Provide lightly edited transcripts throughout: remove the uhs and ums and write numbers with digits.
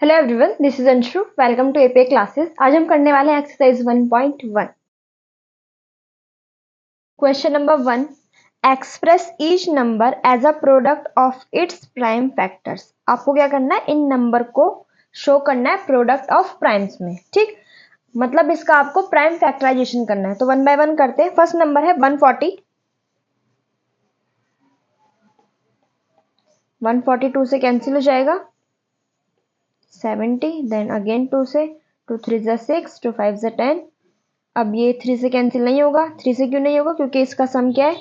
Hello everyone, this is Anshu. Welcome to APA classes. आज हम करने वाले हैं exercise 1.1। Question number 1, express each number as a product of its prime factors. आपको क्या करना है, इन नंबर को शो करना है प्रोडक्ट ऑफ प्राइम्स में। ठीक, मतलब इसका आपको प्राइम फैक्टराइजेशन करना है। तो वन बाय वन करते हैं। फर्स्ट नंबर है 140। 142 से कैंसिल हो जाएगा 70, देन अगेन 2 से, 2 3 6, 2 5 10। अब ये 3 से कैंसिल नहीं होगा। 3 से क्यों नहीं होगा? क्योंकि इसका सम क्या है,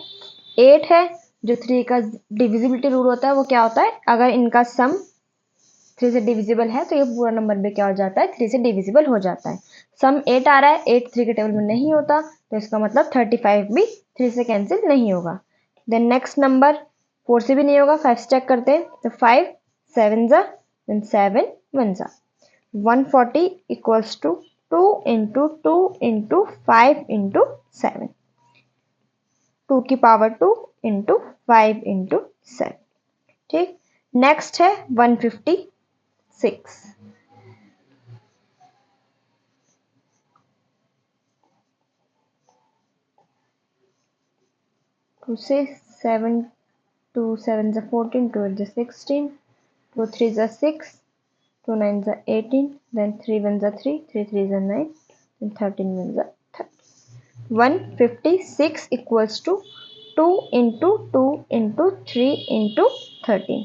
8 है। जो 3 का डिविजिबिलिटी रूल होता है वो क्या होता है, अगर इनका सम 3 से डिविजिबल है तो ये पूरा नंबर भी क्या हो जाता है, 3 से डिविजिबल हो जाता है। सम 8 आ रहा है, 8 3 के टेबल में नहीं होता, तो इसका मतलब 35 भी 3 से कैंसिल नहीं होगा। देन नेक्स्ट नंबर 4 से भी नहीं होगा। 5 से चेक करते हैं, तो 5 7 जा, देन 7 1 जा। 140 equals to 2 into 2 into 5 into 7, 2 की पावर 2 इंटू 5 इंटू 7। ठीक, नेक्स्ट है 156। 2 से 7, 2 7 जा 14, 2 8 जा 16, 2 3 जा 6, 2 9 जा 18, then 3 1 जा 3, 3 3 जा 9, then 13 1 जा 30। 156 equals to 2 into 2 into 3 into 13,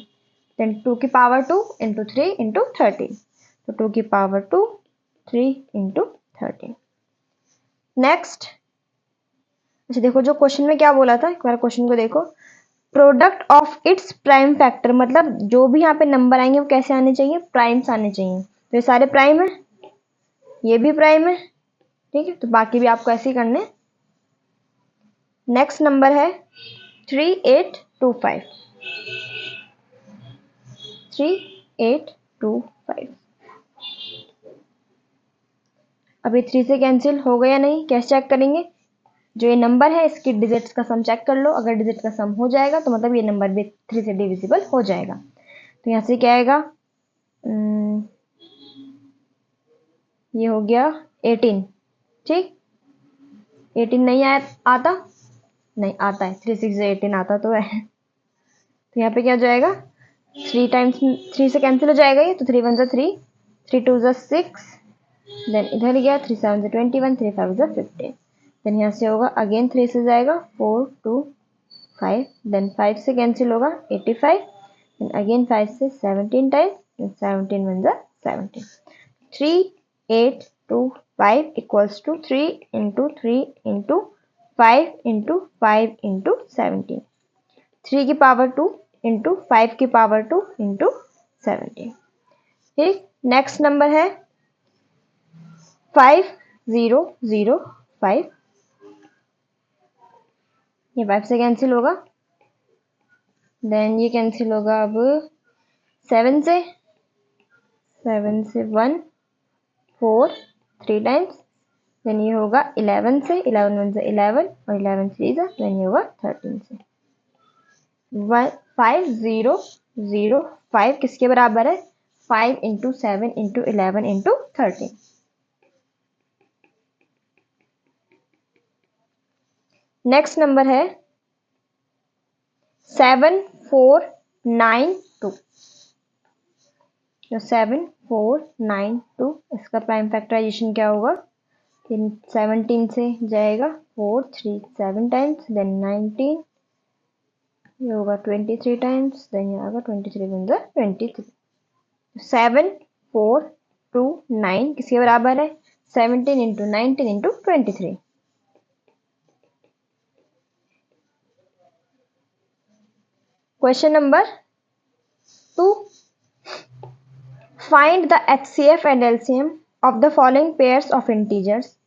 then 2 की पावर 2 into 3 into 13, तो 2 की पावर 2 3 into 13। नेक्स्ट, अच्छा देखो जो क्वेश्चन में क्या बोला था, एक बार क्वेश्चन को देखो। Product of its prime factor, मतलब जो भी यहाँ पे नंबर आएंगे वो कैसे आने चाहिए, प्राइम्स आने चाहिए। तो ये सारे प्राइम है, ये भी प्राइम है। ठीक है, तो बाकी भी आपको ऐसे ही करने। नेक्स्ट नंबर है 3825। 3825, अभी 3 से कैंसिल हो गया नहीं, कैसे चेक करेंगे? जो ये नंबर है इसकी डिजिट्स का सम चेक कर लो। अगर डिजिट का सम हो जाएगा तो मतलब ये नंबर भी 3 से डिविजिबल हो जाएगा। तो यहाँ से क्या आएगा, ये हो गया 18। ठीक, 18 नहीं आया, आता नहीं आता है, 3 6 18 आता तो है। तो यहाँ पे क्या हो जाएगा, 3 टाइम्स 3 से कैंसिल हो जाएगा ये, तो 3 1 जा 3, 3 2 जा 6, देन इधर गया 3 7 जा 21, 3 5 जा 15, देन यहाँ से होगा अगेन 3 से जाएगा 4 2 5, देन 5 से कैंसिल होगा 85, देन अगेन 5 से 17 टाइम, देन 17 1 जा 17। 3 8 2 5 equals to 3 into 3 into 5 into 5 into 17, 3 की पावर 2 इंटू 5 की पावर 2 इंटू 17। ठीक, नेक्स्ट नंबर है 5005। ये 5 से कैंसिल होगा, देन ये कैंसिल होगा अब 7 से, 7 से 1 4 3 टाइम्स, देन ये होगा 11 से, 11 1 से 11 और 11 3 से, देन ये होगा 13 से। 5005 किसके बराबर है, 5 into 7 into 11 into 13। Next number है 7492। तो 7492, इसका प्राइम फैक्टराइजेशन क्या होगा, 17 से जाएगा 4 3 7 टाइम्स, देन 19, ये होगा 23 टाइम्स, देन ये आएगा 23 1 जा 23। 7429 किसके बराबर है, 17 into 19 into 23। Question number 2, find the HCF and LCM of the following pairs of integers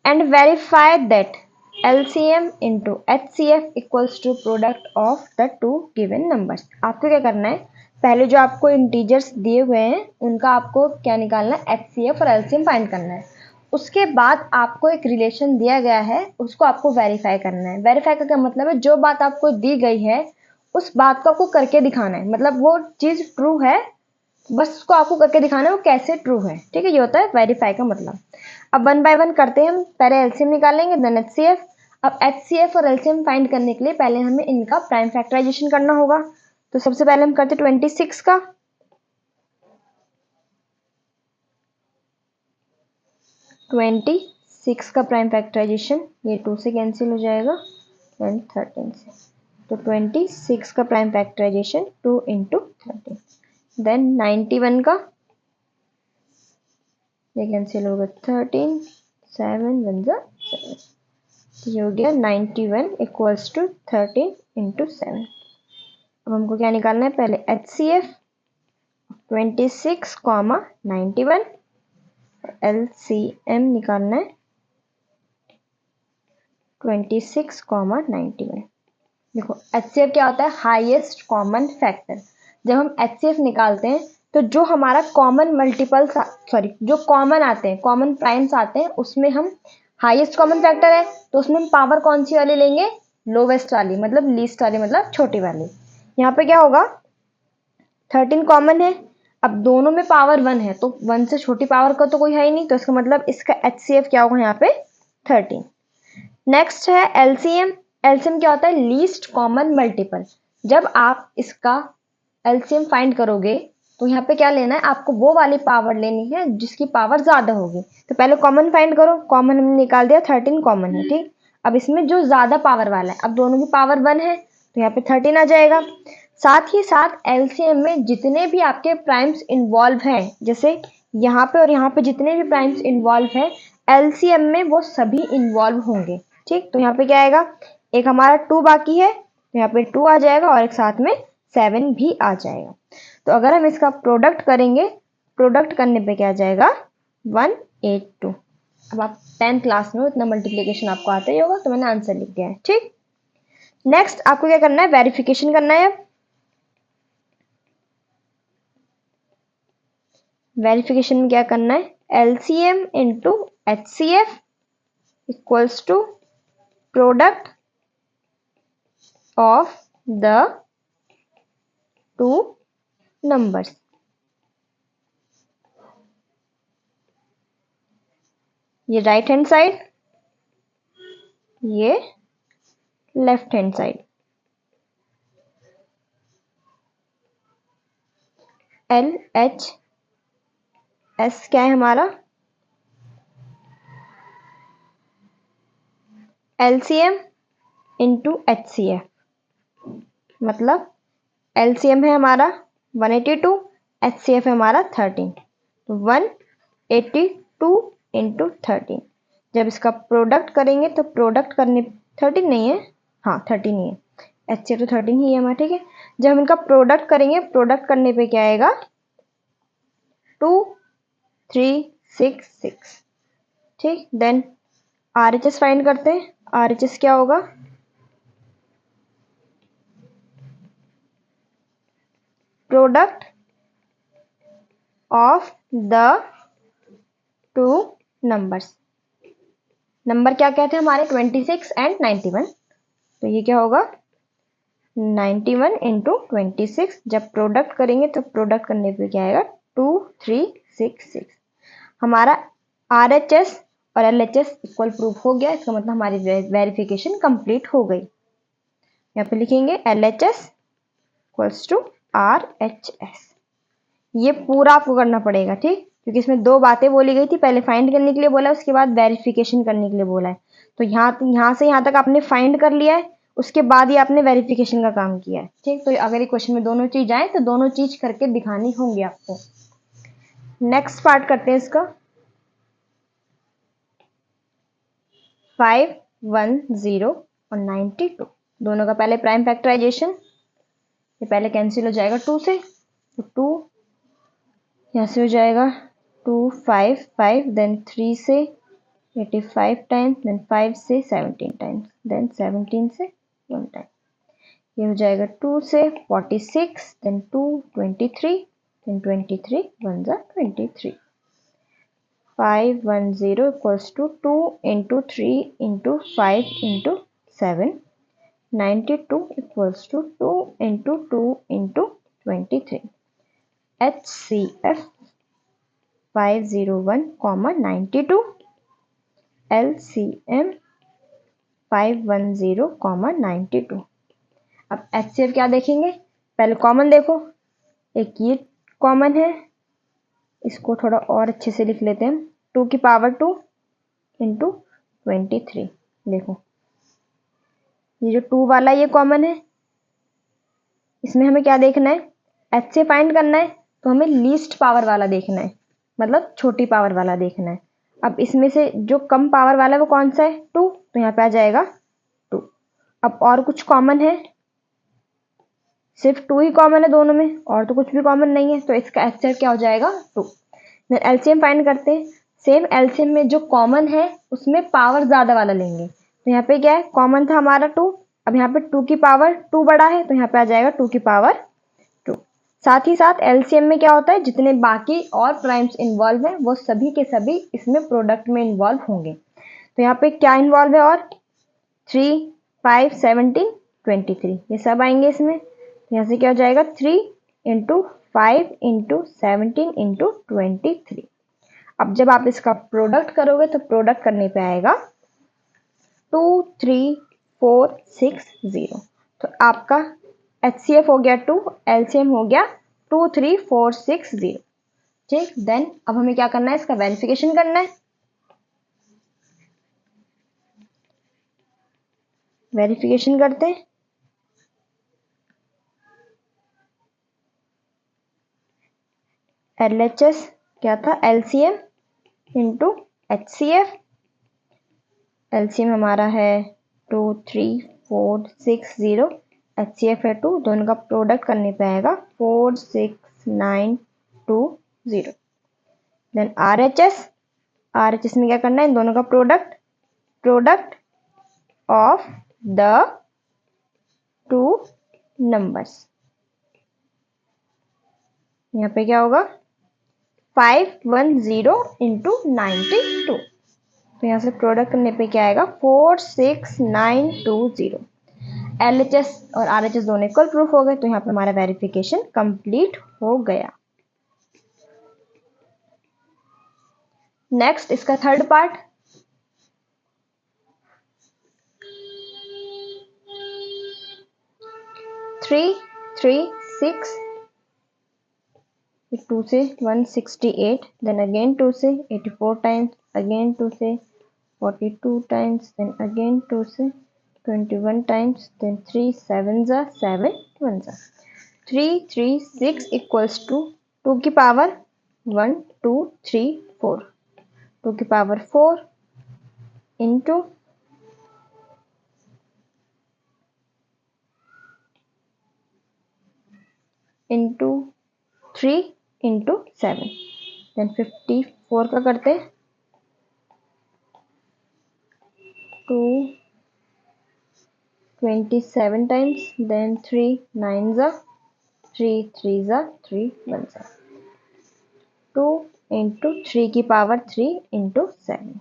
and verify that LCM into HCF equals to product of the two given numbers। आपको क्या करना है, पहले जो आपको इंटीजर्स दिए हुए हैं उनका आपको क्या निकालना है, HCF और LCM फाइंड करना है। उसके बाद आपको एक रिलेशन दिया गया है, उसको आपको वेरीफाई करना है। वेरीफाई का क्या मतलब है, जो बात आपको दी गई है उस बात को आपको करके दिखाना है। मतलब वो चीज ट्रू है बस उसको आपको करके दिखाना है वो कैसे ट्रू है, ठीक है। ये होता है वेरीफाई का मतलब। अब 1 बाय 1 करते हैं हम। पहले एलसीएम निकालेंगे, देन एचसीएफ। अब एचसीएफ और एलसीएम फाइंड करने के लिए पहले हमें इनका प्राइम फैक्टराइजेशन करना होगा। तो सबसे पहले हम करते 26 का। 26 का प्राइम फैक्टराइजेशन, ये 2 से कैंसिल हो जाएगा एंड 13 से। तो 26 का प्राइम फैक्टराइजेशन 2 इंटू 13। देन 91 का, ये कैंसिल होगा 13, 7 1 जा 7। ये हो गया 91 इक्वल्स टू 13 इंटू 7। अब हमको क्या निकालना है, पहले HCF 26 कॉमा 91, LCM निकालना है 26 कॉमा 91। देखो HCF क्या होता है, हाईएस्ट कॉमन फैक्टर। जब हम HCF निकालते हैं तो जो हमारा कॉमन मल्टीपल, सॉरी जो कॉमन आते हैं, कॉमन प्राइम्स आते हैं, उसमें हम हाईएस्ट कॉमन फैक्टर है तो उसमें हम पावर कौन सी वाली लेंगे, लोवेस्ट वाली, मतलब लीस्ट वाली, मतलब छोटी वाली। यहाँ पे क्या होगा, 13 कॉमन है। अब दोनों में पावर 1 है तो 1 से छोटी पावर का तो कोई है ही नहीं, तो इसका मतलब इसका HCF क्या होगा यहाँ पे 13। नेक्स्ट है LCM। LCM क्या होता है, लीस्ट कॉमन मल्टीपल। जब आप इसका LCM फाइंड करोगे तो यहाँ पे क्या लेना है, आपको वो वाली पावर लेनी है जिसकी पावर ज्यादा होगी। तो पहले कॉमन फाइंड करो, कॉमन हमने निकाल दिया 13 कॉमन है, ठीक। अब इसमें जो ज्यादा पावर वाला है, अब दोनों की पावर 1 है तो यहाँ पे 13 आ जाएगा। साथ ही साथ LCM में जितने भी आपके प्राइम्स इन्वॉल्व हैं, जैसे यहाँ पे और यहाँ पे जितने भी प्राइम्स इन्वॉल्व हैं, LCM में वो सभी इन्वॉल्व होंगे, ठीक। तो यहाँ पे क्या आएगा, एक हमारा 2 बाकी है तो यहाँ पे 2 आ जाएगा और एक साथ में 7 भी आ जाएगा। तो अगर हम इसका प्रोडक्ट करेंगे, प्रोडक्ट करने पे क्या आ जाएगा 182। अब आप 10th क्लास में इतना मल्टीप्लीकेशन आपको आता ही होगा, तो मैंने आंसर लिख दिया है, ठीक। नेक्स्ट आपको क्या करना है, वेरिफिकेशन करना है। अब वेरिफिकेशन में क्या करना है, LCM into HCF equals to product of the two numbers. ये राइट हैंड साइड, ये लेफ्ट हैंड साइड। LHS क्या है हमारा, LCM इंटू HCF, मतलब LCM है हमारा 182, HCF है हमारा 13, तो 182 इंटू 13। जब इसका प्रोडक्ट करेंगे तो प्रोडक्ट करने 13 नहीं है, हाँ 13 ही है, HCF तो 13 ही है हमारा, ठीक है। जब हम इनका प्रोडक्ट करेंगे, प्रोडक्ट करने पे क्या आएगा 2366, ठीक। देन RHS फाइंड करते हैं। RHS क्या होगा, product of the two numbers. Number क्या कहते हैं हमारे 26 एंड 91, तो ये क्या होगा 91 इंटू 26। जब प्रोडक्ट करेंगे तो प्रोडक्ट करने पे क्या आएगा 2366। हमारा RHS और LHS इक्वल प्रूफ हो गया, इसका मतलब हमारी वेरिफिकेशन कंप्लीट हो गई। यहाँ पे लिखेंगे LHS इक्वल्स टू RHS। ये पूरा आपको करना पड़ेगा, ठीक, क्योंकि इसमें 2 बातें बोली गई थी, पहले फाइंड करने के लिए बोला, उसके बाद वेरिफिकेशन करने के लिए बोला है। तो यहाँ से यहाँ तक आपने फाइंड कर लिया है, उसके बाद ही आपने वेरिफिकेशन का काम किया है, ठीक। तो अगर ये क्वेश्चन में दोनों चीज आए तो दोनों चीज करके दिखानी होंगी आपको। नेक्स्ट पार्ट करते हैं इसका। 510 और 92 दोनों का पहले प्राइम फैक्टराइजेशन, ये पहले कैंसिल हो जाएगा 2 से, तो 2 यहाँ से हो जाएगा 255, देन 3 से 85 टाइम्स, देन 5 से 17 टाइम्स, देन 17 से 1 टाइम। ये हो जाएगा 2 से 46, देन 2 23, देन 23 1 जा 23। 510 equals to 2 into 3 into 5 into 7। 92 equals to 2 into 2 into 23। HCF 501,92, LCM 510,92। अब HCF क्या देखेंगे, पहले कॉमन देखो, एक ये कॉमन है, इसको थोड़ा और अच्छे से लिख लेते हैं, 2 की पावर 2 इंटू 23। देखो ये जो 2 वाला ये कॉमन है, इसमें हमें क्या देखना है, एच से फाइंड करना है, तो हमें लीस्ट पावर वाला देखना है, मतलब छोटी पावर वाला देखना है। अब इसमें से जो कम पावर वाला है वो कौन सा है, 2, तो यहाँ पे आ जाएगा 2। अब और कुछ कॉमन है, सिर्फ 2 ही कॉमन है दोनों में, और तो कुछ भी कॉमन नहीं है, तो इसका एचसीएफ क्या हो जाएगा, 2। एलसीएम फाइंड करते हैं, सेम एलसीएम में जो कॉमन है उसमें पावर ज्यादा वाला लेंगे, तो यहाँ पे क्या है, कॉमन था हमारा 2, अब यहाँ पे 2 की पावर 2 बड़ा है, तो यहाँ पे आ जाएगा 2 की पावर 2। साथ ही साथ एलसीएम में क्या होता है, जितने बाकी और प्राइम्स इन्वॉल्व हैं वो सभी के सभी इसमें प्रोडक्ट में इन्वॉल्व होंगे। तो यहाँ पे क्या इन्वॉल्व है, और 3, 5, 17, 23 ये सब आएंगे इसमें। तो यहाँ से क्या हो जाएगा, 3 इंटू 5 इंटू 17 इंटू 23। अब जब आप इसका प्रोडक्ट करोगे तो प्रोडक्ट करने पे आएगा 23460। तो आपका HCF हो गया 2, LCM हो गया 23460। ठीक, देन अब हमें क्या करना है, इसका वेरिफिकेशन करना है। वेरिफिकेशन करते हैं, LHS क्या था, LCM इंटू HCF। LCM हमारा है 23460, HCF है 2, दोनों का प्रोडक्ट करने पे आएगा 46920। देन RHS में क्या करना है, इन दोनों का product of the two numbers. यहाँ पे क्या होगा, 510 इंटू 92, तो यहाँ से प्रोडक्ट करने पे क्या आएगा, 46920। LHS और RHS दोनों इक्वल प्रूफ हो गए, तो यहाँ पे हमारा वेरिफिकेशन कंप्लीट हो गया। नेक्स्ट इसका थर्ड पार्ट, 3, 3, 6, 2 से 168, then again 2 से 84 times, again 2 से 42 times, then again 2 से 21 times, then 3 7s are 7 1s are 336 equals to 2 की पावर 1 2 3 4, 2 की पावर 4 into 3 into 7, then 54 का करते हैं, 227 times, then 3 9s are 3 3s are 3 1s are 2 into 3 की power 3 into 7।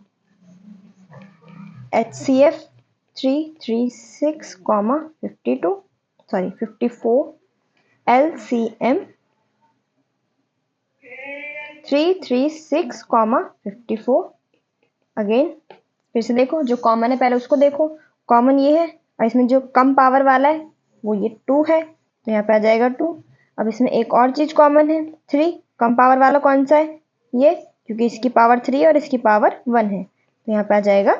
HCF 336, 52, sorry 54, LCM 336, 54। Again फिर से देखो, जो कॉमन है पहले उसको देखो, कॉमन ये है, और इसमें जो कम पावर वाला है वो ये 2 है, तो यहाँ पे आ जाएगा 2। अब इसमें एक और चीज कॉमन है, 3, कम पावर वाला कौन सा है, ये, क्योंकि इसकी पावर 3 और इसकी पावर 1 है, तो यहाँ पे आ जाएगा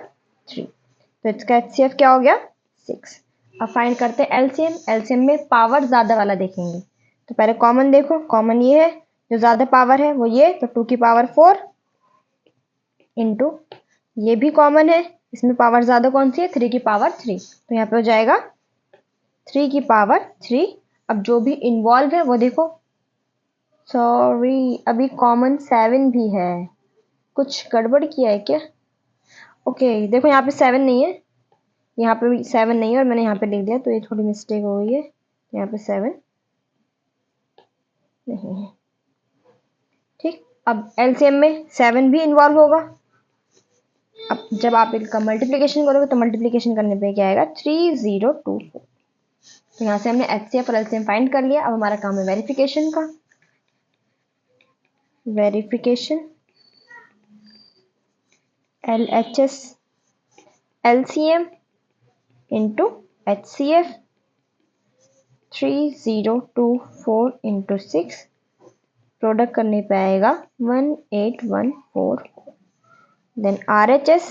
3। तो इसका HCF क्या हो गया, 6। अब फाइंड करते हैं LCM। LCM में पावर ज्यादा वाला देखेंगे, तो पहले कॉमन देखो, कॉमन ये है, जो ज्यादा पावर है वो ये, तो 2 की पावर 4 इंटू ये भी कॉमन है, इसमें पावर ज्यादा कौन सी है, 3 की पावर 3, तो यहाँ पे हो जाएगा 3 की पावर 3। अब जो भी इन्वॉल्व है वो देखो, सॉरी अभी कॉमन 7 भी है, कुछ गड़बड़ किया है क्या, ओके देखो यहाँ पे 7 नहीं है, यहाँ पे भी 7 नहीं है, और मैंने यहाँ पे लिख दिया, तो ये थोड़ी मिस्टेक हो गई है, यहाँ पे 7 नहीं है। ठीक, अब LCM में 7 भी इन्वॉल्व होगा। अब जब आप इनका मल्टीप्लिकेशन करोगे तो मल्टीप्लिकेशन करने पे क्या आएगा, 3024। तो यहाँ से हमने HCF और LCM फाइंड कर लिया। अब हमारा काम है वेरिफिकेशन का। Verification, LHS LCM into HCF 3024 into 6 product करने पे आएगा 1814। Then RHS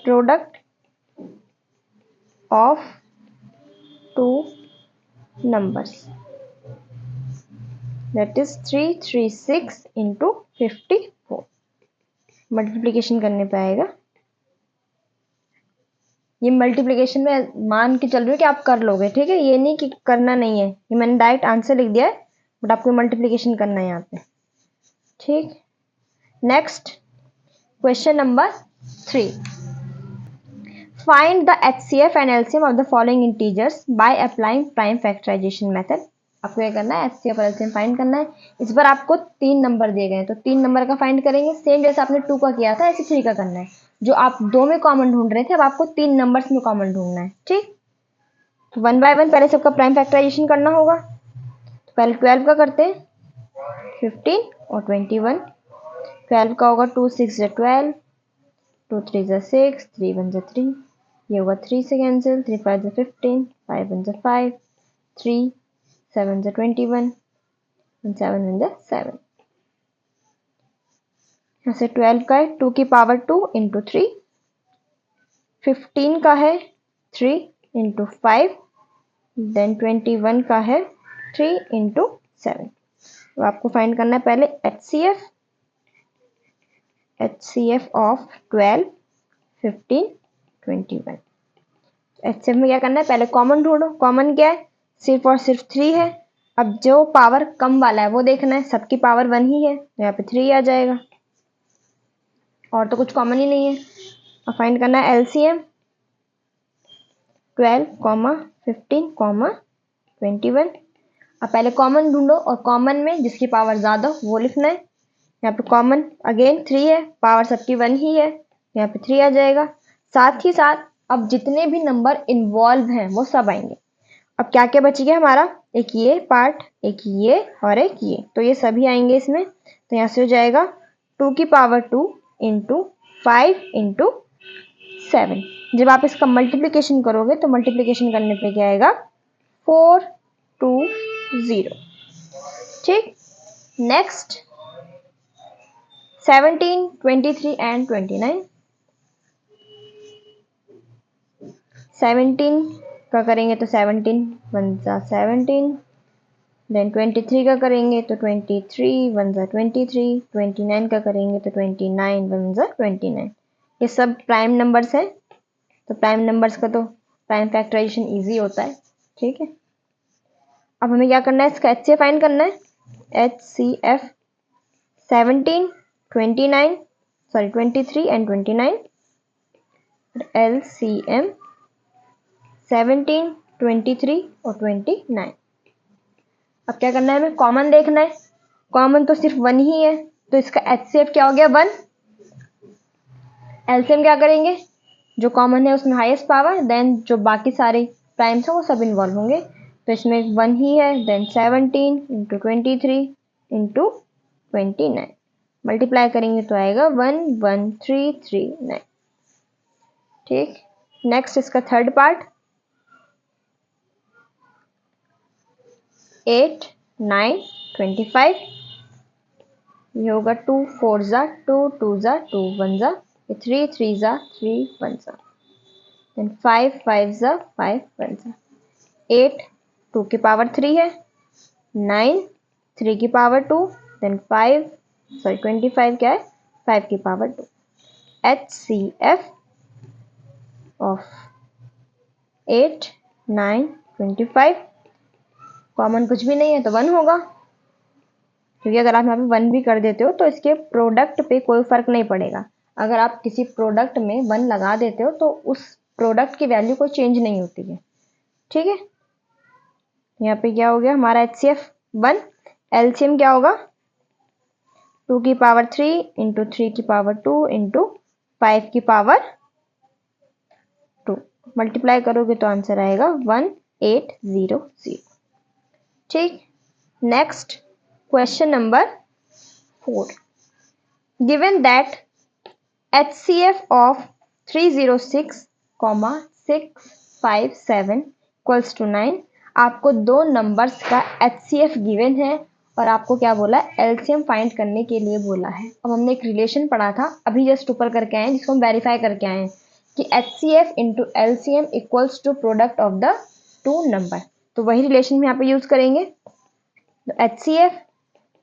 product of two numbers that is 336 into 54 multiplication करने पे आएगा। ये मल्टीप्लिकेशन में मान के चल रही है कि आप कर लोगे, ठीक है, ये नहीं कि करना नहीं है, ये मैंने डायरेक्ट आंसर लिख दिया है, बट आपको मल्टीप्लिकेशन करना है यहाँ पे, ठीक। Next question number 3, find the HCF and LCM of the following integers by applying prime factorization method. आपको क्या करना है, HCF और LCM फाइंड करना है। इस बार आपको 3 नंबर दिए गए हैं, तो 3 नंबर का फाइंड करेंगे, सेम जैसे आपने 2 का किया था ऐसे 3 का करना है। जो आप 2 में कॉमन ढूंढ रहे थे, अब आपको 3 नंबर्स में कॉमन ढूंढना है, ठीक। तो 1 बाय 1 पहले सबका प्राइम फैक्टराइजेशन करना होगा। तो पहले 12 का करते हैं, 15 और 21। 12 का होगा 2 6 12, 2 3 6, 3 1 3, ये होगा 3 से कैंसिल, 3 5 15, 5 1 5, 3 7 21, 7 1 7। यहाँ से 12 का है 2 की पावर 2 इंटू 3, 15 का है 3 इंटू 5, देन 21 का है 3 इंटू 7। तो आपको फाइंड करना है पहले HCF ऑफ 12, 15, 21। HCF में क्या करना है, पहले कॉमन ढूंढो। कॉमन क्या है, सिर्फ और सिर्फ 3 है। अब जो पावर कम वाला है वो देखना है, सबकी पावर 1 ही है, तो यहाँ पे 3 आ जाएगा, और तो कुछ कॉमन ही नहीं है। अब फाइंड करना है LCM, 12, 15, 21। अब पहले कॉमन ढूंढो, और कॉमन में जिसकी पावर ज़्यादा वो लिखना है। यहाँ पे कॉमन अगेन 3 है, पावर सबकी 1 ही है, यहाँ पे 3 आ जाएगा। साथ ही साथ अब जितने भी नंबर इन्वॉल्व हैं वो सब आएंगे। अब क्या क्या बच गया हमारा, एक ये पार्ट, एक ये और एक ये, तो ये सभी आएंगे इसमें। तो यहाँ से हो जाएगा 2 की पावर 2 इंटू 5 इंटू 7। जब आप इसका मल्टीप्लिकेशन करोगे तो मल्टीप्लिकेशन करने पे क्या आएगा, 420, ठीक। Next 17, 23 and 29। 17 का करेंगे तो 17 1 17, देन 23 का करेंगे तो 23 1 23, 29 का करेंगे तो 29 1 29। ये सब प्राइम नंबर्स हैं, तो प्राइम नंबर्स का तो प्राइम फैक्टराइजेशन इजी होता है, ठीक है। अब हमें क्या करना है, इसका HCF फाइंड करना है। HCF 17, 29, सॉरी 23 एंड 29, LCM 17, 23 और 29। अब क्या करना है, हमें कॉमन देखना है। कॉमन तो सिर्फ 1 ही है, तो इसका HCF क्या हो गया, 1। LCM क्या करेंगे, जो कॉमन है उसमें हाईएस्ट पावर, देन जो बाकी सारे प्राइम्स हैं वो सब इन्वॉल्व होंगे, तो इसमें 1 ही है, देन 17 इंटू 23 इंटू 29 मल्टीप्लाई करेंगे तो आएगा 11339, ठीक। नेक्स्ट इसका थर्ड पार्ट, 8 9 25, ये होगा 2 4 2 2 2 1 3 3 3 1, देन 5 5 5 1, 8 2 की पावर 3 है, 9 3 की पावर 2, देन 5 सॉरी 25 क्या है, 5 की पावर 2। HCF ऑफ 8 9 25, कॉमन कुछ भी नहीं है तो 1 होगा, क्योंकि अगर आप यहाँ पे 1 भी कर देते हो तो इसके प्रोडक्ट पे कोई फर्क नहीं पड़ेगा। अगर आप किसी प्रोडक्ट में 1 लगा देते हो तो उस प्रोडक्ट की वैल्यू कोई चेंज नहीं होती है, ठीक है। यहाँ पे क्या हो गया हमारा HCF 1। LCM क्या होगा, 2 की पावर 3 इंटू 3 की पावर 2 इंटू 5 की पावर 2 मल्टीप्लाई करोगे तो आंसर आएगा 1800, ठीक। Next Question number 4. Given that HCF of 306, 657 equals to 9, आपको दो नंबर्स का HCF गिवन है और आपको क्या बोला, एलसीएम फाइंड करने के लिए बोला है। अब हमने एक रिलेशन पढ़ा था, अभी जस्ट ऊपर करके आए हैं, जिसको हम वेरीफाई करके आए हैं कि HCF into LCM equals to product of the two number. तो वही रिलेशन में यहाँ पे यूज करेंगे। तो HCF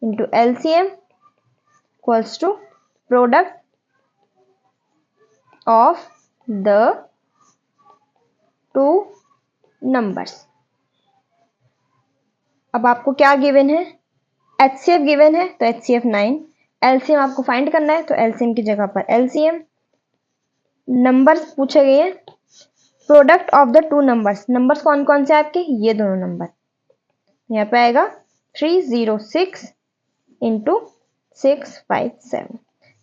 into LCM equals to product of the two numbers. अब आपको क्या गिवन है, HCF गिवन है तो HCF 9, एलसीएम आपको फाइंड करना है तो एलसीएम की जगह पर एलसीएम, नंबर्स पूछे गए हैं, product of the two numbers. Numbers कौन कौन से आपके, ये दोनों नंबर। यहाँ पे आएगा 306 इंटू 657।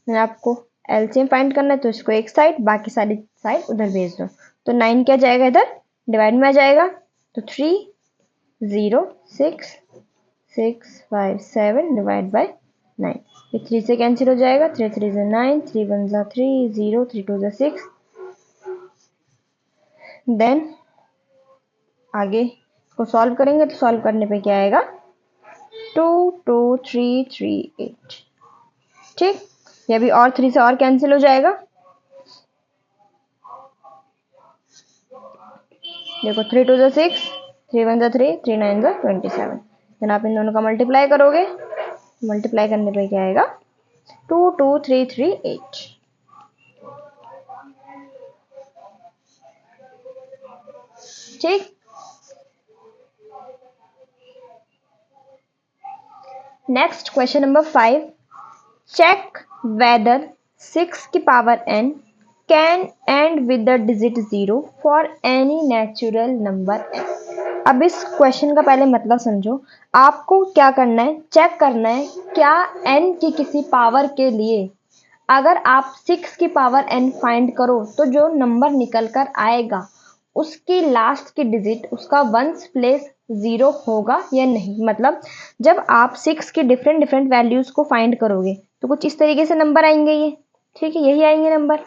मैंने आपको एलसीएम फाइंड करना है तो इसको एक साइड, बाकी सारी साइड उधर भेज दो। तो 9 क्या जाएगा, इधर डिवाइड में आ जाएगा। तो 306,657 डिवाइड बाय 9। ये 3 से कैंसिल हो जाएगा, 3 3 से 9, 3 1 जा 3, 0 3 2 जा 6। देन आगे इसको सॉल्व करेंगे तो सॉल्व करने पे क्या आएगा, 22338। ठीक, ये भी और 3 से और कैंसिल हो जाएगा। देखो 3 2 जा 6, 3 1 जा 3, 3 9 जा 27। देन आप इन दोनों का मल्टीप्लाई करोगे, मल्टीप्लाई करने पे क्या आएगा, 22338। ठीक, next question number 5। Check whether 6 की power n can end with the digit 0 for any natural number n। अब इस क्वेश्चन का पहले मतलब समझो। आपको क्या करना है, चेक करना है क्या n की किसी पावर के लिए अगर आप 6 की पावर n फाइंड करो तो जो नंबर निकल कर आएगा उसकी लास्ट की डिजिट उसका वंस प्लेस 0 होगा या नहीं। मतलब जब आप 6 की डिफरेंट डिफरेंट वैल्यूज को फाइंड करोगे तो कुछ इस तरीके से नंबर आएंगे ये, ठीक है, यही आएंगे नंबर।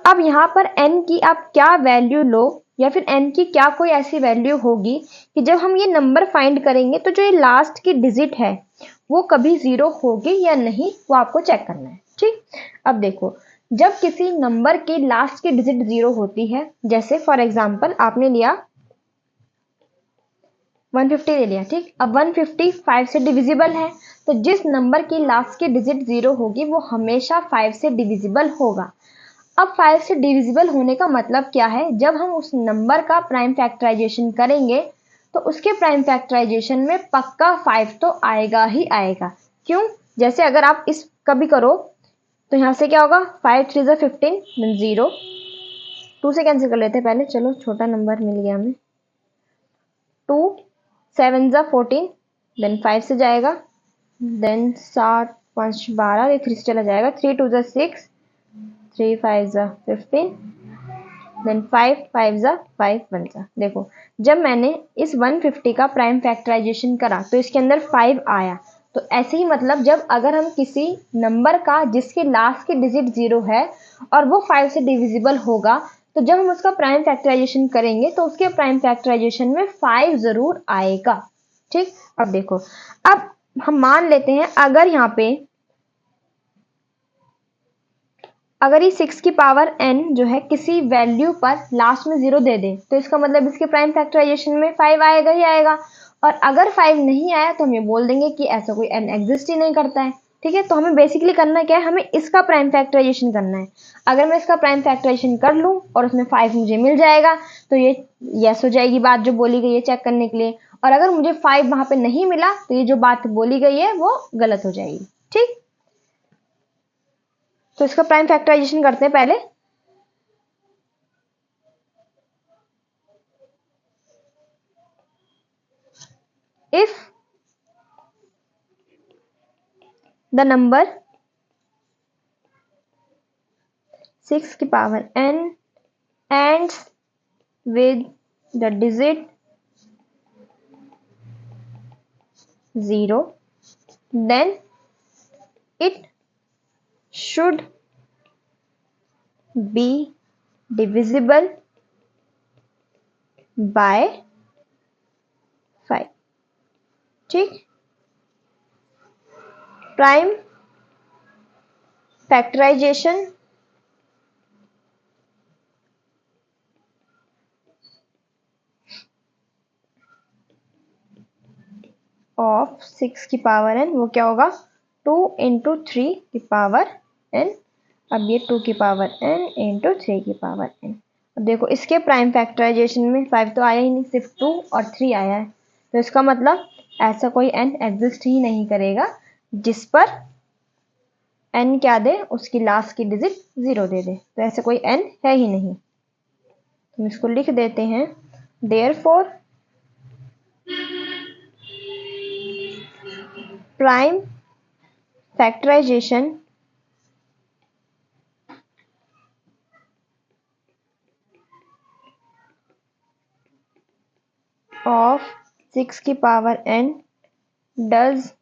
अब यहाँ पर n की आप क्या वैल्यू लो या फिर n की क्या कोई ऐसी वैल्यू होगी कि जब हम ये नंबर फाइंड करेंगे तो जो ये लास्ट की डिजिट है वो कभी 0 होगी या नहीं, वो आपको चेक करना है। ठीक, अब देखो जब किसी नंबर की लास्ट की डिजिट 0 होती है, जैसे फॉर एग्जांपल आपने लिया 150 ले लिया, ठीक। अब 150 5 से डिविजिबल है, तो जिस नंबर की लास्ट की डिजिट 0 होगी वो हमेशा 5 से डिविजिबल होगा। अब 5 से डिविजिबल होने का मतलब क्या है, जब हम उस नंबर का प्राइम फैक्टराइजेशन करेंगे तो उसके प्राइम फैक्टराइजेशन में पक्का 5 तो आएगा ही आएगा। क्यों, जैसे अगर आप इस कभी करो तो यहाँ से क्या होगा, 5 3 जा 15, देन 0, 2 से कैंसिल कर लेते हैं पहले, चलो छोटा नंबर मिल गया हमें, 2 7 जा 14, देन 5 से जाएगा, देन 7 5 12, 3 से चला जाएगा, 3 2 जा 6, 3 5 जा 15, देन 5 5 जा 5 1 जा। देखो जब मैंने इस 150 का प्राइम फैक्टराइजेशन करा तो इसके अंदर 5 आया। तो ऐसे ही मतलब जब अगर हम किसी नंबर का जिसके लास्ट की डिजिट 0 है और वो 5 से डिविजिबल होगा तो जब हम उसका प्राइम फैक्टराइजेशन करेंगे तो उसके प्राइम फैक्टराइजेशन में 5 जरूर आएगा। ठीक, अब देखो, अब हम मान लेते हैं अगर यहाँ पे अगर ये 6 की पावर n जो है किसी वैल्यू पर लास्ट में 0 दे दे तो इसका मतलब इसके प्राइम फैक्टराइजेशन में 5 आएगा ही आएगा। और अगर 5 नहीं आया तो हम ये बोल देंगे कि ऐसा कोई n एग्जिस्ट ही नहीं करता है। ठीक है, तो हमें बेसिकली करना क्या है, हमें इसका प्राइम फैक्टराइजेशन करना है। अगर मैं इसका प्राइम फैक्टराइजेशन कर लूँ और उसमें 5 मुझे मिल जाएगा तो ये यस हो जाएगी बात जो बोली गई है चेक करने के लिए। और अगर मुझे 5 वहां पे नहीं मिला तो ये जो बात बोली गई है वो गलत हो जाएगी। ठीक, तो इसका प्राइम फैक्टराइजेशन करते हैं पहले। If the number 6 की power n ends with the digit 0 then it should be divisible by 5. ठीक, प्राइम फैक्टराइजेशन ऑफ 6 की पावर n, वो क्या होगा 2 इंटू 3 की पावर n। अब ये 2 की पावर n इंटू 3 की पावर n। अब देखो इसके प्राइम फैक्टराइजेशन में 5 तो आया ही नहीं, सिर्फ 2 और 3 आया है, तो इसका मतलब ऐसा कोई n एग्जिस्ट ही नहीं करेगा जिस पर n क्या दे, उसकी लास्ट की डिजिट 0 दे दे, तो ऐसा कोई n है ही नहीं। हम इसको लिख देते हैं, देयरफॉर प्राइम फैक्टराइजेशन of 6 की power n does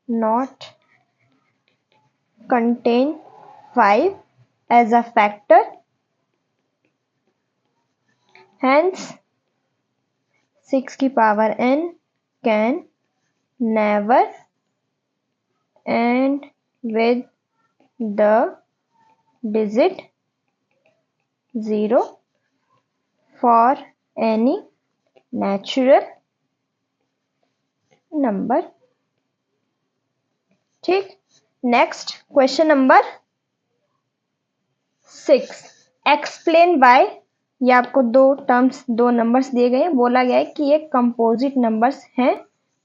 not contain 5 as a factor, hence 6 की power n can never end with the digit 0 for any natural number। ठीक, next question number 6, explain why. ये आपको दो नंबर्स दिए गए हैं, बोला गया है कि ये कंपोजिट नंबर्स हैं,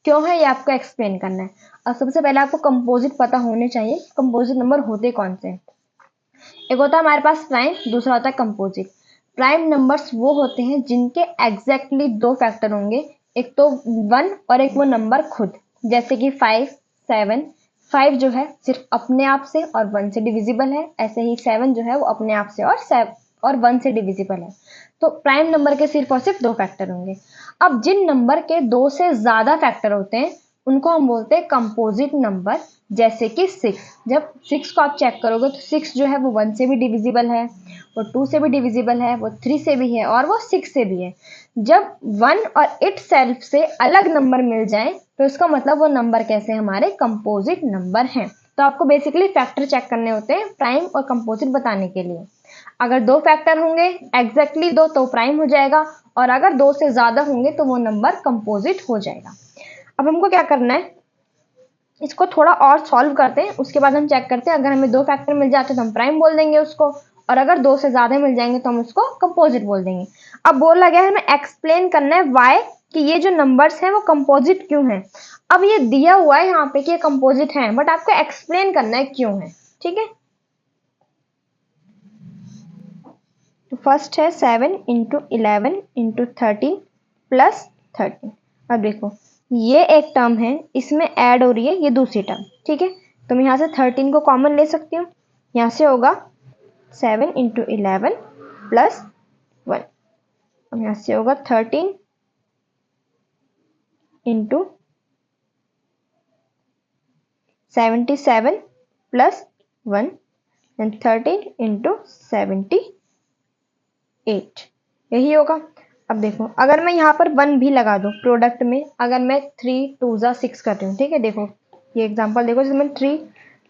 क्यों है ये आपको एक्सप्लेन करना है। और सबसे पहले आपको कंपोजिट पता होने चाहिए, कंपोजिट नंबर होते कौन से हैं। एक होता है हमारे पास प्राइम, दूसरा होता है कंपोजिट। प्राइम नंबर्स वो होते हैं जिनके एग्जैक्टली 2 फैक्टर होंगे, एक तो 1 और एक वो नंबर खुद, जैसे कि 5, 7। 5 जो है सिर्फ अपने आप से और 1 से डिविजिबल है, ऐसे ही 7 जो है वो अपने आप से और 1 से डिविजिबल है। तो प्राइम नंबर के सिर्फ और सिर्फ 2 फैक्टर होंगे। अब जिन नंबर के 2 से ज्यादा फैक्टर होते हैं उनको हम बोलते हैं कंपोजिट नंबर, जैसे कि 6। जब 6 को आप चेक करोगे तो 6 जो है वो 1 से भी डिविजिबल है, वो 2 से भी डिविजिबल है, वो 3 से भी है और वो 6 से भी है। जब 1 और इट सेल्फ से अलग नंबर मिल जाए तो इसका मतलब वो नंबर कैसे हमारे कंपोजिट नंबर हैं। तो आपको बेसिकली फैक्टर चेक करने होते हैं प्राइम और कंपोजिट बताने के लिए। अगर 2 फैक्टर होंगे एग्जैक्टली 2 तो प्राइम हो जाएगा, और अगर 2 से ज्यादा होंगे तो वो नंबर कंपोजिट हो जाएगा। अब हमको क्या करना है, इसको थोड़ा और सॉल्व करते हैं, उसके बाद हम चेक करते हैं। अगर हमें 2 फैक्टर मिल जाते हैं तो हम प्राइम बोल देंगे उसको, और अगर 2 से ज्यादा मिल जाएंगे तो हम उसको कंपोजिट बोल देंगे। अब बोला गया है हमें एक्सप्लेन करना है वाई, कि ये जो नंबर्स हैं वो कंपोजिट क्यों हैं। अब ये दिया हुआ है यहाँ पे कि ये कंपोजिट हैं, बट आपको एक्सप्लेन करना है क्यों है। ठीक है, तो फर्स्ट है 7 इंटू 11 इंटू 13 प्लस 13। अब देखो ये एक टर्म है, इसमें ऐड हो रही है ये दूसरी टर्म। ठीक है, तो मैं यहाँ से 13 को कॉमन ले सकती हूँ, यहाँ से होगा 7 इंटू 11 प्लस 1। अब यहाँ से होगा 13 इंटू 77 प्लस 1 एंड 13 इंटू 78, यही होगा। अब देखो अगर मैं यहाँ पर 1 भी लगा दूं प्रोडक्ट में, अगर मैं 3 2 जा 6 करती हूँ, ठीक है, देखो ये एग्जांपल देखो, जैसे मैंने 3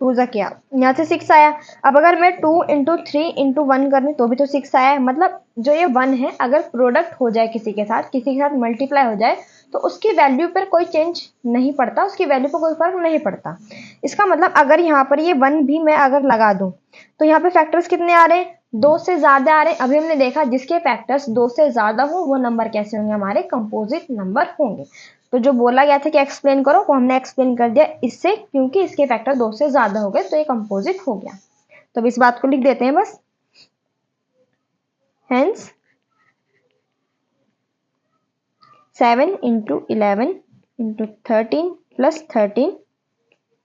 2 जा किया, यहाँ से 6 आया। अब अगर मैं 2 इंटू 3 इंटू 1 कर रही तो भी तो 6 आया है। मतलब जो ये 1 है अगर प्रोडक्ट हो जाए किसी के साथ मल्टीप्लाई हो जाए तो उसकी वैल्यू पर कोई चेंज नहीं पड़ता, उसकी वैल्यू पर कोई फर्क नहीं पड़ता। इसका मतलब अगर यहाँ पर ये 1 भी मैं अगर लगा दूं तो यहाँ पे फैक्टर्स कितने आ रहे हैं, 2 से ज्यादा आ रहे हैं। अभी हमने देखा जिसके फैक्टर्स 2 से ज्यादा हो वो नंबर कैसे होंगे, हमारे कंपोजिट नंबर होंगे। तो जो बोला गया था कि एक्सप्लेन करो वो हमने एक्सप्लेन कर दिया इससे, क्योंकि इसके फैक्टर 2 से ज्यादा हो गए तो ये कंपोजिट हो गया। तो अब इस बात को लिख देते हैं बस, hence 7 into 11 into 13 plus 13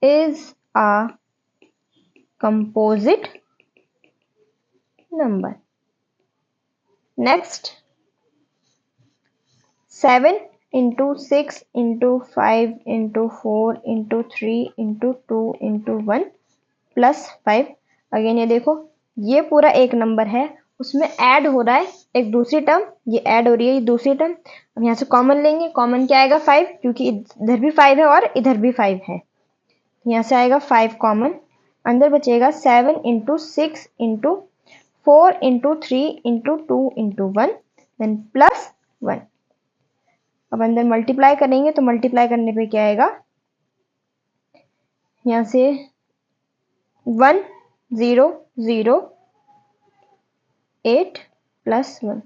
is a composite number। Next 7 into 6 into 5 into 4 into 3 into 2 into 1 plus 5। Again ये देखो, ये पूरा एक नंबर है, उसमें ऐड हो रहा है एक दूसरी टर्म, ये ऐड हो रही है ये दूसरी टर्म। अब यहाँ से कॉमन लेंगे, कॉमन क्या आएगा 5, क्योंकि इधर भी 5 है और इधर भी 5 है। यहाँ से आएगा 5 कॉमन, अंदर बचेगा 7 into 6 into 4 into 3 into 2 into 1 then plus 1। अब अंदर मल्टीप्लाई करेंगे तो मल्टीप्लाई करने पे क्या आएगा, यहाँ से 1 0 0 8 प्लस 1।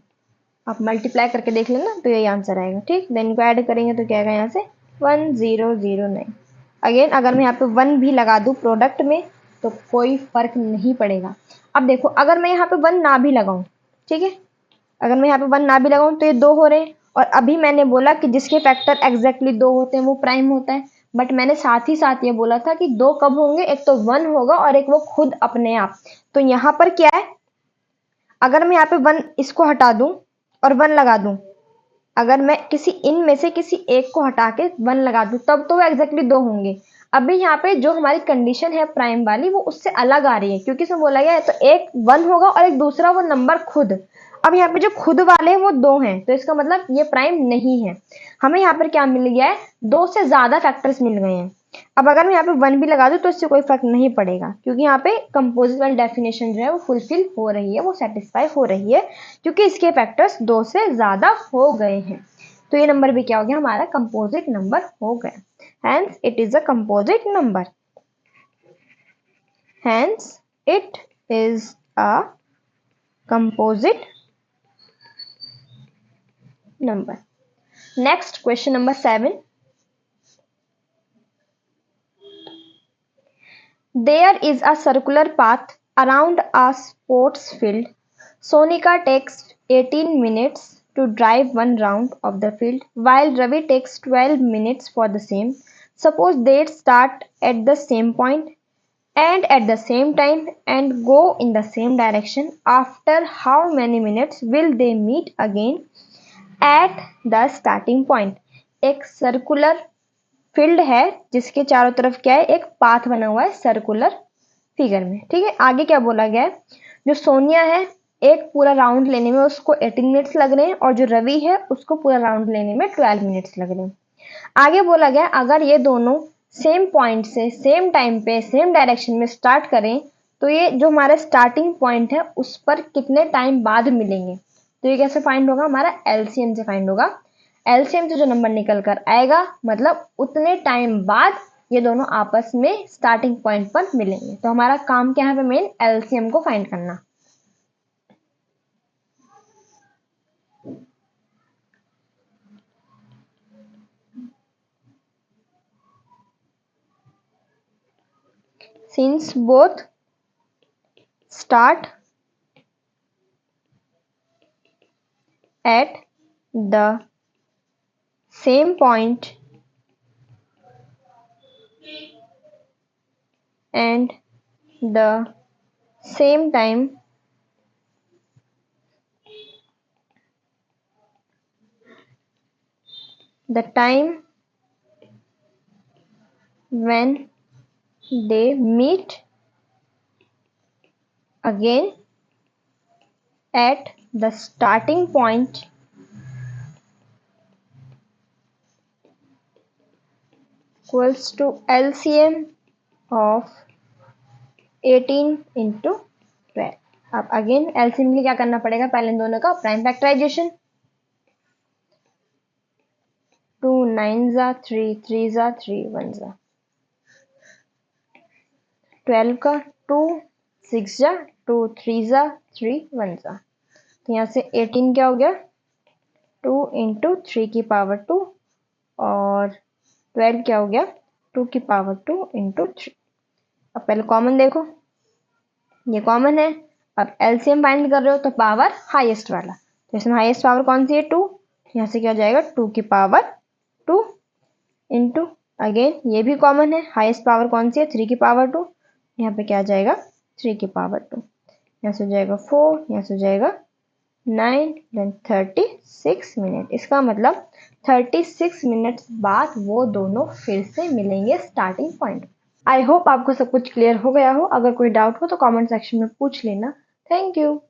आप मल्टीप्लाई करके देख लेना तो यही आंसर आएगा। ठीक, देन इनको ऐड करेंगे तो क्या आएगा यहाँ से 1009। अगेन अगर मैं यहाँ पे 1 भी लगा दूँ प्रोडक्ट में तो कोई फर्क नहीं पड़ेगा। अब देखो, अगर मैं यहाँ पे 1 ना भी लगाऊं, ठीक है, अगर मैं यहाँ पे 1 ना भी लगाऊं तो ये 2 हो रहे हैं, और अभी मैंने बोला कि जिसके फैक्टर एग्जैक्टली 2 होते हैं वो प्राइम होता है। बट मैंने साथ ही साथ ये बोला था कि 2 कब होंगे, एक तो 1 होगा और एक वो खुद अपने आप। तो यहाँ पर क्या है, अगर मैं यहाँ पे 1 इसको हटा दूं और 1 लगा दूं, अगर मैं किसी इनमें से किसी एक को हटा के 1 लगा दूं तब तो वो एग्जैक्टली 2 होंगे। अभी यहाँ पे जो हमारी कंडीशन है प्राइम वाली वो उससे अलग आ रही है, क्योंकि इसमें बोला गया है तो एक 1 होगा और एक दूसरा वो नंबर खुद। अब यहाँ पे जो खुद वाले हैं वो 2 हैं, तो इसका मतलब ये प्राइम नहीं है। हमें यहाँ पर क्या मिल गया है, 2 से ज्यादा फैक्टर्स मिल गए हैं। अब अगर मैं यहाँ पे 1 भी लगा दूं तो इससे कोई फर्क नहीं पड़ेगा, क्योंकि यहाँ पे कंपोजिट वाली डेफिनेशन जो है वो फुलफिल हो रही है, वो सेटिस्फाई हो रही है, क्योंकि इसके फैक्टर्स 2 से ज्यादा हो गए हैं। तो ये नंबर भी क्या हो गया, हमारा कंपोजिट नंबर हो गया। Hence it is a composite number. Hence it is a composite number. Next, question number 7. There is a circular path around a sports field. Sonika takes 18 minutes to drive one round of the field, while Ravi takes 12 minutes for the same. Suppose they start at the same point and at the same time and go in the same direction. After how many minutes will they meet again at the starting point? एक circular field है जिसके चारों तरफ क्या है, एक path बना हुआ है सर्कुलर फिगर में। ठीक है, आगे क्या बोला गया है, जो सोनिया है एक पूरा राउंड लेने में उसको 18 मिनट्स लग रहे हैं, और जो रवि है उसको पूरा राउंड लेने में 12 मिनट्स लग रहे हैं। आगे बोला गया अगर ये दोनों सेम पॉइंट से सेम टाइम पे सेम डायरेक्शन में स्टार्ट करें तो ये जो हमारा स्टार्टिंग पॉइंट है उस पर कितने टाइम बाद मिलेंगे। तो ये कैसे फाइंड होगा, हमारा एलसीएम से फाइंड होगा। एलसीएम से जो नंबर निकल कर आएगा मतलब उतने टाइम बाद ये दोनों आपस में स्टार्टिंग पॉइंट पर मिलेंगे। तो हमारा काम क्या है, मेन एलसीएम को फाइंड करना। Since both start at the same point and the same time, the time when they meet again at the starting point equals to LCM of 18 into 12। अब अगेन एलसीएम के लिए क्या करना पड़ेगा, पहले इन दोनों का प्राइम फैक्टराइजेशन। 2 9 जा 3 3 जा 3 1 जा 12 का 2 6 जा 2 3 जा 3 1 जा। तो यहाँ से 18 क्या हो गया, 2 इंटू 3 की पावर 2, और 12 क्या हो गया, 2 की पावर 2 इंटू 3। अब पहले कॉमन देखो, ये कॉमन है। अब एलसीएम फाइंड कर रहे हो तो पावर हाईएस्ट वाला, तो इसमें हाईएस्ट पावर कौन सी है, 2। यहाँ से क्या हो जाएगा, 2 की पावर 2 इंटू, अगेन ये भी कॉमन है, हाईएस्ट पावर कौन सी है, 3 की पावर 2। यहाँ पे क्या आ जाएगा, 3 की पावर 2। यहाँ से हो जाएगा 4, यहाँ से हो जाएगा 9 देन 36 मिनट। इसका मतलब 36 मिनट्स बाद वो दोनों फिर से मिलेंगे स्टार्टिंग पॉइंट। आई होप आपको सब कुछ क्लियर हो गया हो। अगर कोई डाउट हो तो कमेंट सेक्शन में पूछ लेना। Thank you.